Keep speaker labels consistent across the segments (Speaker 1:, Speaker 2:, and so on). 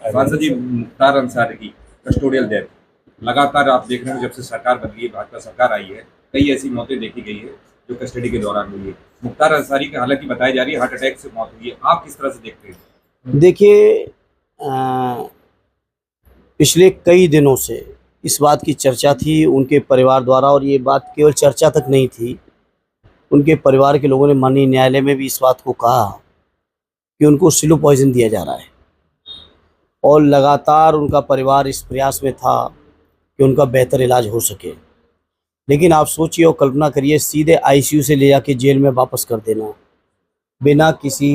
Speaker 1: सांसद जी, मुख्तार अंसारी की custodial death लगातार आप देख रहे हैं, जब से सरकार बदली है, भाजपा सरकार आई है, कई ऐसी मौतें देखी गई है जो कस्टडी के दौरान हुई है। मुख्तार अंसारी की हालांकि बताई जा रही है हार्ट अटैक से मौत हुई है, आप किस तरह से देखते हैं?
Speaker 2: देखिए, पिछले कई दिनों से इस बात की चर्चा थी उनके परिवार द्वारा, और ये बात केवल चर्चा तक नहीं थी। उनके परिवार के लोगों ने माननीय न्यायालय में भी इस बात को कहा कि उनको स्लो पॉइजन दिया जा रहा है, और लगातार उनका परिवार इस प्रयास में था कि उनका बेहतर इलाज हो सके। लेकिन आप सोचिए और कल्पना करिए, सीधे आईसीयू से ले जाके जेल में वापस कर देना बिना किसी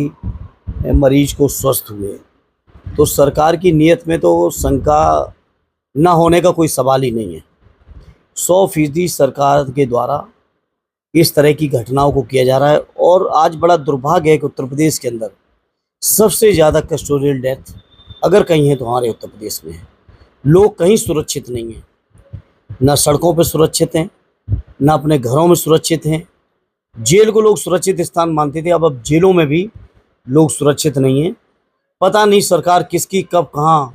Speaker 2: मरीज को स्वस्थ हुए। तो सरकार की नीयत में तो शंका न होने का कोई सवाल ही नहीं है। 100% सरकार के द्वारा इस तरह की घटनाओं को किया जा रहा है। और आज बड़ा दुर्भाग्य है कि उत्तर प्रदेश के अंदर सबसे ज़्यादा कस्टोडियल डेथ अगर कहीं है तो हमारे उत्तर प्रदेश में है। लोग कहीं सुरक्षित नहीं हैं, ना सड़कों पर सुरक्षित हैं, ना अपने घरों में सुरक्षित हैं। जेल को लोग सुरक्षित स्थान मानते थे, अब जेलों में भी लोग सुरक्षित नहीं हैं। पता नहीं सरकार किसकी कब कहाँ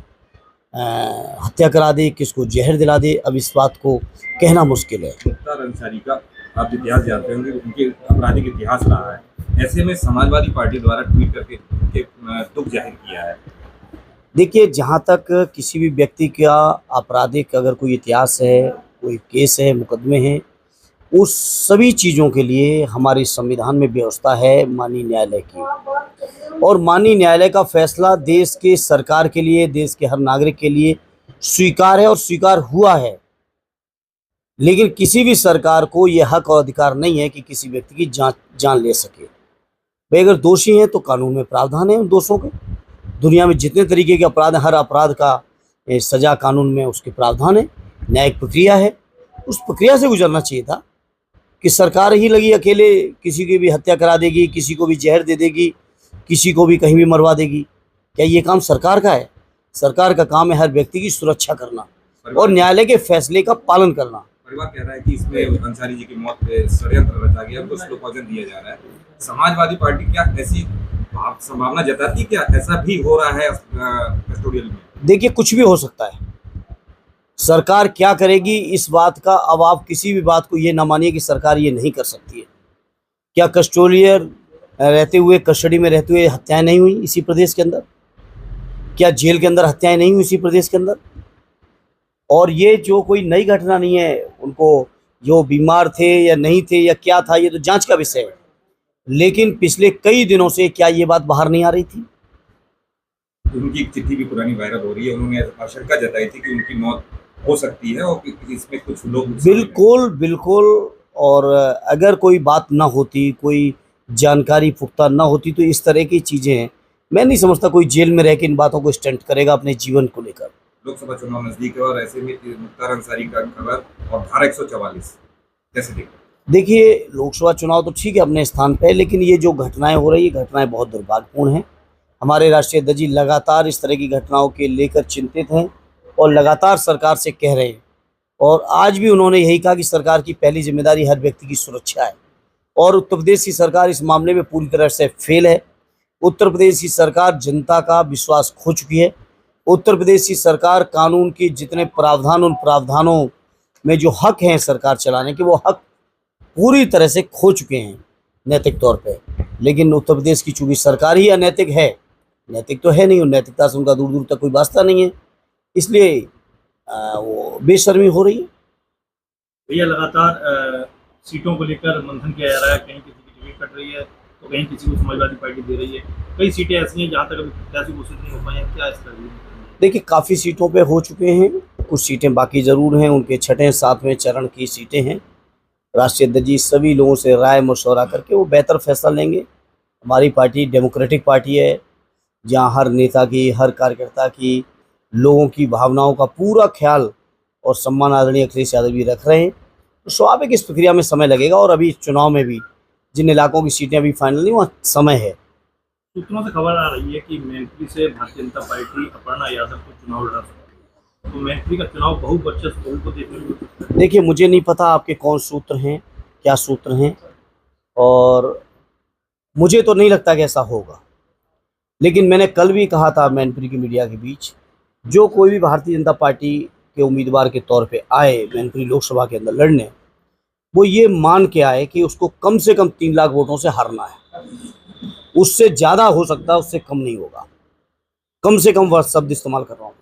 Speaker 2: हत्या करा दे, किसको जहर दिला दे, अब इस बात को कहना मुश्किल है।
Speaker 1: मुख्तार अंसारी का आप इतिहास जानते होंगे, उनके आपराधिक इतिहास रहा है। ऐसे में समाजवादी पार्टी द्वारा ट्वीट करके उनके दुख जाहिर किया है।
Speaker 2: देखिए, जहाँ तक किसी भी व्यक्ति का आपराधिक अगर कोई इतिहास है, कोई केस है, मुकदमे हैं, उस सभी चीज़ों के लिए हमारे संविधान में व्यवस्था है माननीय न्यायालय की। और माननीय न्यायालय का फैसला देश के सरकार के लिए, देश के हर नागरिक के लिए स्वीकार है और स्वीकार हुआ है। लेकिन किसी भी सरकार को ये हक और अधिकार नहीं है कि किसी व्यक्ति की जान ले सके। भाई, अगर दोषी हैं तो कानून में प्रावधान है उन दोषों के। दुनिया में जितने तरीके के अपराध हैं, हर अपराध का सजा कानून में उसके प्रावधान है, न्यायिक प्रक्रिया है। उस प्रक्रिया से गुजरना चाहिए था कि सरकार ही लगी अकेले किसी की भी हत्या करा देगी, किसी को भी जहर दे देगी, किसी को भी कहीं भी मरवा देगी। क्या ये काम सरकार का है? सरकार का काम है हर व्यक्ति की सुरक्षा करना और न्यायालय के फैसले का पालन करना।
Speaker 1: परिवार कह रहा है कि इसमें अंसारी जी की मौत पे षड्यंत्र रचा गया, उनको स्लो पॉइजन दिया जा रहा है। समाजवादी पार्टी क्या ऐसी आप संभावना जताती, क्या ऐसा भी हो रहा है कस्टोडियल में?
Speaker 2: देखिए, कुछ भी हो सकता है। सरकार क्या करेगी इस बात का, अब आप किसी भी बात को ये ना मानिए कि सरकार ये नहीं कर सकती है। क्या कस्टोडियल रहते हुए, कस्टडी में रहते हुए हत्याएं नहीं हुई इसी प्रदेश के अंदर? क्या जेल के अंदर हत्याएं नहीं हुई इसी प्रदेश के अंदर? और ये जो कोई नई घटना नहीं है, उनको जो बीमार थे या नहीं थे या क्या था, ये तो जांच का विषय है। लेकिन पिछले कई दिनों से क्या ये बात बाहर नहीं आ रही थी?
Speaker 1: उनकी एक चिट्ठी भी पुरानी वायरल हो रही है, उन्होंने आशंका जताई थी कि उनकी मौत हो सकती है और इसमें कुछ लोग
Speaker 2: बिल्कुल बिल्कुल। और अगर कोई बात ना होती, कोई जानकारी पुख्ता ना होती, तो इस तरह की चीज़ें मैं नहीं समझता कोई जेल में रह के इन बातों को स्टंट करेगा अपने जीवन को लेकर।
Speaker 1: लोकसभा चुनाव नजदीक है और ऐसे में मुख्तार अंसारी का खबर और धारा 144 कैसे देखते?
Speaker 2: देखिए, लोकसभा चुनाव तो ठीक है अपने स्थान पे, लेकिन ये जो घटनाएं हो रही है, घटनाएं बहुत दुर्भाग्यपूर्ण हैं। हमारे राष्ट्रीय अध्यक्ष जी लगातार इस तरह की घटनाओं के लेकर चिंतित हैं और लगातार सरकार से कह रहे हैं। और आज भी उन्होंने यही कहा कि सरकार की पहली जिम्मेदारी हर व्यक्ति की सुरक्षा है, और उत्तर प्रदेश की सरकार इस मामले में पूरी तरह से फेल है। उत्तर प्रदेश की सरकार जनता का विश्वास खो चुकी है। उत्तर प्रदेश की सरकार कानून की जितने प्रावधान, उन प्रावधानों में जो हक हैं सरकार चलाने के, वो हक पूरी तरह से खो चुके हैं नैतिक तौर पे। लेकिन उत्तर प्रदेश की चूंकि सरकार ही अनैतिक है, नैतिक तो है नहीं, और नैतिकता से उनका दूर दूर तक कोई वास्ता नहीं है, इसलिए वो बेशर्मी हो रही है।
Speaker 3: भैया, लगातार सीटों को लेकर मंथन किया जा रहा है। कहीं किसी की टिकट कट रही है तो कहीं किसी को समाजवादी पार्टी दे रही है। कई सीटें ऐसी हैं जहाँ तक अभी प्रत्याशी घोषित नहीं हो पाए हैं, क्या इस तरह?
Speaker 2: देखिए, काफ़ी सीटों पे हो चुके हैं, कुछ सीटें बाकी ज़रूर हैं। उनके छठे सातवें चरण की सीटें हैं। राष्ट्रीय अध्यक्ष जी सभी लोगों से राय मशवरा करके वो बेहतर फैसला लेंगे। हमारी पार्टी डेमोक्रेटिक पार्टी है, जहाँ हर नेता की, हर कार्यकर्ता की, लोगों की भावनाओं का पूरा ख्याल और सम्मान आदरणीय अखिलेश यादव जी रख रहे हैं। तो स्वाभाविक इस प्रक्रिया में समय लगेगा, और अभी चुनाव में भी जिन इलाकों की सीटें अभी फाइनल नहीं, वहाँ समय है।
Speaker 3: सूत्रों से खबर आ रही है कि मैनपुरी से भारतीय जनता पार्टी अपर्णा यादव को चुनाव लड़ा सकती है, तो मैनपुरी का चुनाव बहुवर्चस्व बहु को देखने को।
Speaker 2: देखिए, मुझे नहीं पता आपके कौन सूत्र हैं, क्या सूत्र हैं, और मुझे तो नहीं लगता कि ऐसा होगा। लेकिन मैंने कल भी कहा था मैनपुरी की मीडिया के बीच जो कोई भी भारतीय जनता पार्टी के उम्मीदवार के तौर पे आए मैनपुरी लोकसभा के अंदर लड़ने, वो ये मान के आए कि उसको कम से कम 3 लाख वोटों से हारना है। उससे ज़्यादा हो सकता है, उससे कम नहीं होगा। कम से कम वर्ड शब्द इस्तेमाल कर रहा हूँ।